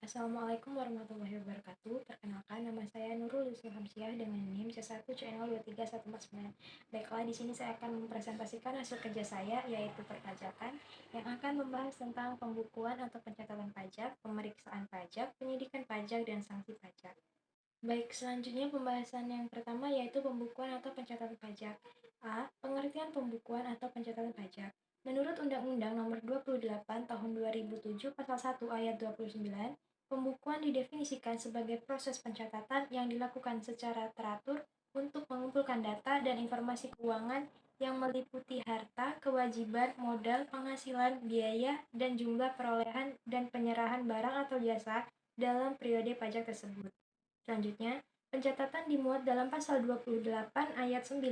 Assalamualaikum warahmatullahi wabarakatuh. Perkenalkan, nama saya Nurul Yusuf Hamsiah dengan NIM C1CNL23149. Baiklah, di sini saya akan mempresentasikan hasil kerja saya, yaitu perpajakan, yang akan membahas tentang pembukuan atau pencatatan pajak, pemeriksaan pajak, penyidikan pajak, dan sanksi pajak. Baik, selanjutnya pembahasan yang pertama yaitu pembukuan atau pencatatan pajak. A. Pengertian pembukuan atau pencatatan pajak. Menurut Undang-Undang Nomor 28 Tahun 2007 Pasal 1 Ayat 29, pembukuan didefinisikan sebagai proses pencatatan yang dilakukan secara teratur untuk mengumpulkan data dan informasi keuangan yang meliputi harta, kewajiban, modal, penghasilan, biaya, dan jumlah perolehan dan penyerahan barang atau jasa dalam periode pajak tersebut. Selanjutnya, pencatatan dimuat dalam Pasal 28 Ayat 9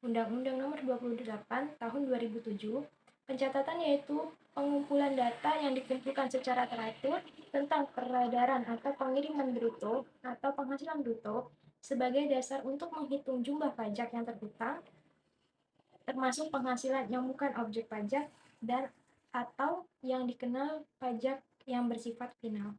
Undang-Undang Nomor 28 Tahun 2007. Pencatatan yaitu pengumpulan data yang dikumpulkan secara teratur tentang peredaran atau pengiriman bruto atau penghasilan bruto sebagai dasar untuk menghitung jumlah pajak yang terhutang, termasuk penghasilan yang bukan objek pajak dan atau yang dikenal pajak yang bersifat final.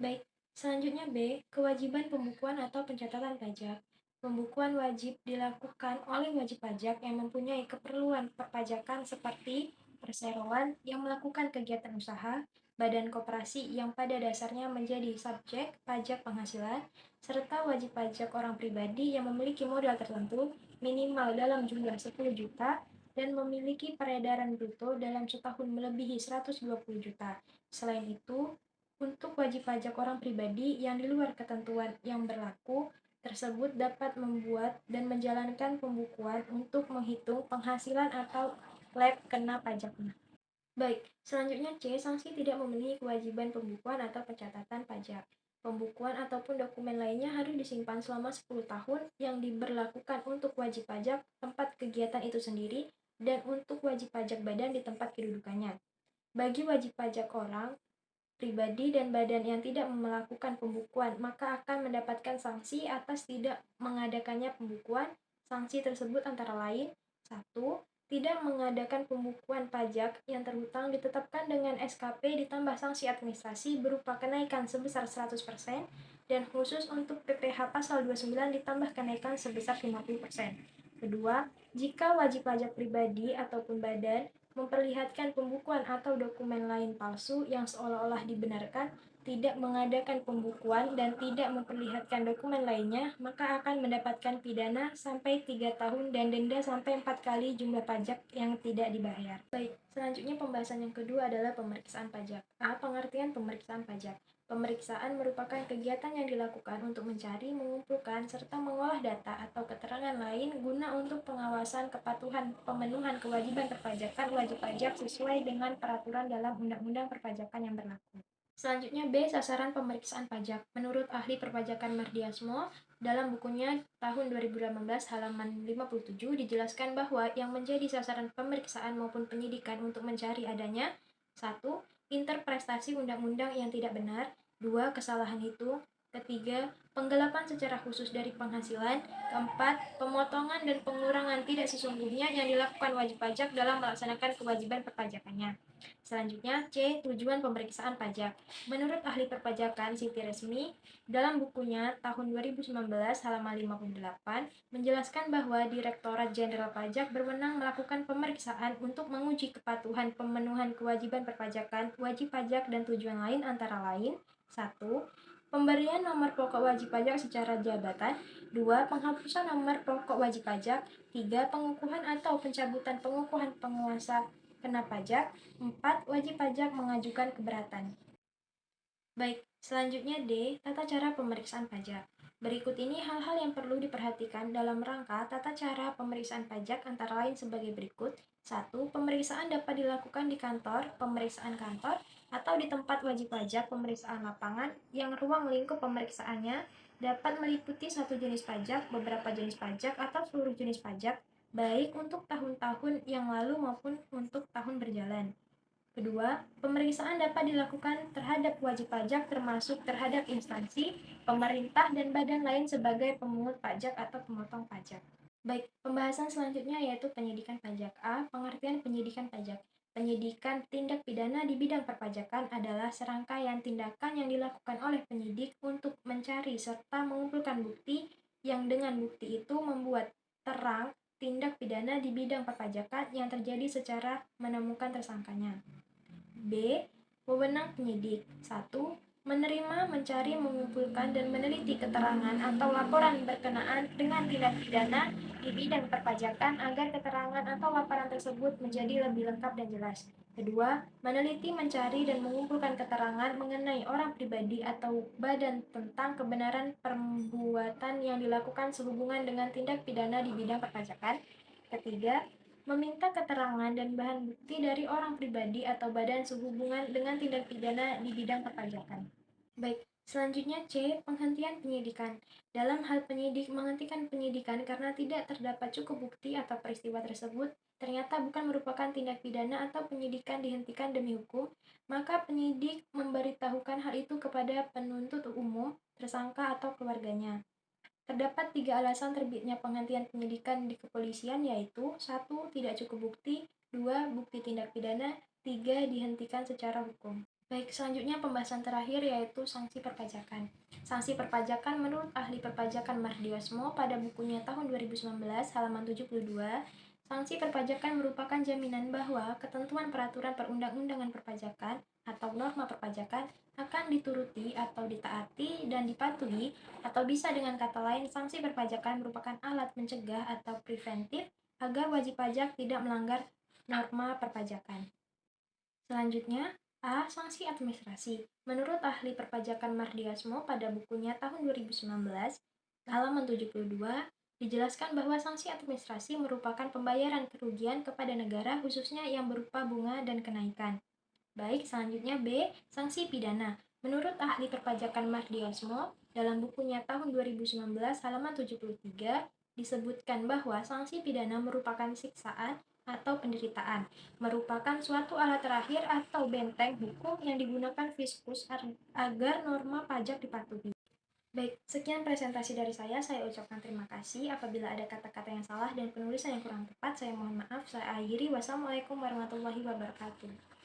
Baik, selanjutnya B. Kewajiban pembukuan atau pencatatan pajak. Pembukuan wajib dilakukan oleh wajib pajak yang mempunyai keperluan perpajakan seperti perseroan yang melakukan kegiatan usaha, badan koperasi yang pada dasarnya menjadi subjek pajak penghasilan, serta wajib pajak orang pribadi yang memiliki modal tertentu minimal dalam jumlah 10 juta dan memiliki peredaran bruto dalam setahun melebihi 120 juta. Selain itu, untuk wajib pajak orang pribadi yang di luar ketentuan yang berlaku tersebut dapat membuat dan menjalankan pembukuan untuk menghitung penghasilan atau lab kena pajaknya. Baik, selanjutnya C. Sanksi tidak memenuhi kewajiban pembukuan atau pencatatan pajak. Pembukuan ataupun dokumen lainnya harus disimpan selama 10 tahun yang diberlakukan untuk wajib pajak tempat kegiatan itu sendiri dan untuk wajib pajak badan di tempat kedudukannya. Bagi wajib pajak orang pribadi dan badan yang tidak melakukan pembukuan, maka akan mendapatkan sanksi atas tidak mengadakannya pembukuan. Sanksi tersebut antara lain: 1. Tidak mengadakan pembukuan pajak yang terhutang ditetapkan dengan SKP ditambah sanksi administrasi berupa kenaikan sebesar 100% dan khusus untuk PPh pasal 29 ditambah kenaikan sebesar 50%. Kedua, jika wajib pajak pribadi ataupun badan memperlihatkan pembukuan atau dokumen lain palsu yang seolah-olah dibenarkan, tidak mengadakan pembukuan, dan tidak memperlihatkan dokumen lainnya, maka akan mendapatkan pidana sampai 3 tahun dan denda sampai 4 kali jumlah pajak yang tidak dibayar. Baik, selanjutnya pembahasan yang kedua adalah pemeriksaan pajak. A. Pengertian pemeriksaan pajak. Pemeriksaan merupakan kegiatan yang dilakukan untuk mencari, mengumpulkan, serta mengolah data atau keterangan lain guna untuk pengawasan kepatuhan pemenuhan kewajiban perpajakan wajib pajak sesuai dengan peraturan dalam Undang-Undang Perpajakan yang berlaku. Selanjutnya B. Sasaran pemeriksaan pajak. Menurut ahli perpajakan Mardiasmo, dalam bukunya tahun 2018 halaman 57 dijelaskan bahwa yang menjadi sasaran pemeriksaan maupun penyidikan untuk mencari adanya 1. Interpretasi undang-undang yang tidak benar. 2. Kesalahan itu. Ketiga, penggelapan secara khusus dari penghasilan. Keempat, pemotongan dan pengurangan tidak sesungguhnya yang dilakukan wajib pajak dalam melaksanakan kewajiban perpajakannya. Selanjutnya, C. Tujuan pemeriksaan pajak. Menurut ahli perpajakan Siti Resmi, dalam bukunya tahun 2019 halaman 58 menjelaskan bahwa Direktorat Jenderal Pajak berwenang melakukan pemeriksaan untuk menguji kepatuhan pemenuhan kewajiban perpajakan, wajib pajak, dan tujuan lain antara lain: 1. Pemberian nomor pokok wajib pajak secara jabatan. 2. Penghapusan nomor pokok wajib pajak. 3. Pengukuhan atau pencabutan pengukuhan penguasa kena pajak. 4. Wajib pajak mengajukan keberatan. Baik, selanjutnya D. Tata cara pemeriksaan pajak. Berikut ini hal-hal yang perlu diperhatikan dalam rangka tata cara pemeriksaan pajak antara lain sebagai berikut. 1. Pemeriksaan dapat dilakukan di kantor, pemeriksaan kantor, atau di tempat wajib pajak pemeriksaan lapangan yang ruang lingkup pemeriksaannya dapat meliputi satu jenis pajak, beberapa jenis pajak, atau seluruh jenis pajak, baik untuk tahun-tahun yang lalu maupun untuk tahun berjalan. Kedua, pemeriksaan dapat dilakukan terhadap wajib pajak termasuk terhadap instansi, pemerintah, dan badan lain sebagai pemungut pajak atau pemotong pajak. Baik, pembahasan selanjutnya yaitu penyidikan pajak. A. Pengertian penyidikan pajak. Penyidikan tindak pidana di bidang perpajakan adalah serangkaian tindakan yang dilakukan oleh penyidik untuk mencari serta mengumpulkan bukti yang dengan bukti itu membuat terang tindak pidana di bidang perpajakan yang terjadi secara menemukan tersangkanya. B. Wewenang penyidik. 1. Menerima, mencari, mengumpulkan, dan meneliti keterangan atau laporan berkenaan dengan tindak pidana di bidang perpajakan agar keterangan atau laporan tersebut menjadi lebih lengkap dan jelas. Kedua, meneliti, mencari, dan mengumpulkan keterangan mengenai orang pribadi atau badan tentang kebenaran perbuatan yang dilakukan sehubungan dengan tindak pidana di bidang perpajakan. Ketiga, meminta keterangan dan bahan bukti dari orang pribadi atau badan sehubungan dengan tindak pidana di bidang perpajakan. Baik, selanjutnya C. Penghentian penyidikan. Dalam hal penyidik menghentikan penyidikan karena tidak terdapat cukup bukti atau peristiwa tersebut ternyata bukan merupakan tindak pidana atau penyidikan dihentikan demi hukum, maka penyidik memberitahukan hal itu kepada penuntut umum, tersangka atau keluarganya. Terdapat 3 alasan terbitnya penghentian penyidikan di kepolisian yaitu 1. Tidak cukup bukti, 2. Bukti tindak pidana, 3. Dihentikan secara hukum. Baik, selanjutnya pembahasan terakhir yaitu sanksi perpajakan. Sanksi perpajakan menurut ahli perpajakan Mardiosmo pada bukunya tahun 2019 halaman 72, sanksi perpajakan merupakan jaminan bahwa ketentuan peraturan perundang-undangan perpajakan atau norma perpajakan akan dituruti atau ditaati dan dipatuhi, atau bisa dengan kata lain, sanksi perpajakan merupakan alat mencegah atau preventif agar wajib pajak tidak melanggar norma perpajakan. Selanjutnya, A. Sanksi administrasi. Menurut ahli perpajakan Mardiasmo pada bukunya tahun 2019, halaman 72, dijelaskan bahwa sanksi administrasi merupakan pembayaran kerugian kepada negara khususnya yang berupa bunga dan kenaikan. Baik, selanjutnya B. Sanksi pidana. Menurut ahli perpajakan Mardiasmo, dalam bukunya tahun 2019 halaman 73, disebutkan bahwa sanksi pidana merupakan siksaan atau penderitaan, merupakan suatu alat terakhir atau benteng hukum yang digunakan fiskus agar norma pajak dipatuhi. Baik, sekian presentasi dari saya ucapkan terima kasih. Apabila ada kata-kata yang salah dan penulisan yang kurang tepat, saya mohon maaf. Saya akhiri. Wassalamualaikum warahmatullahi wabarakatuh.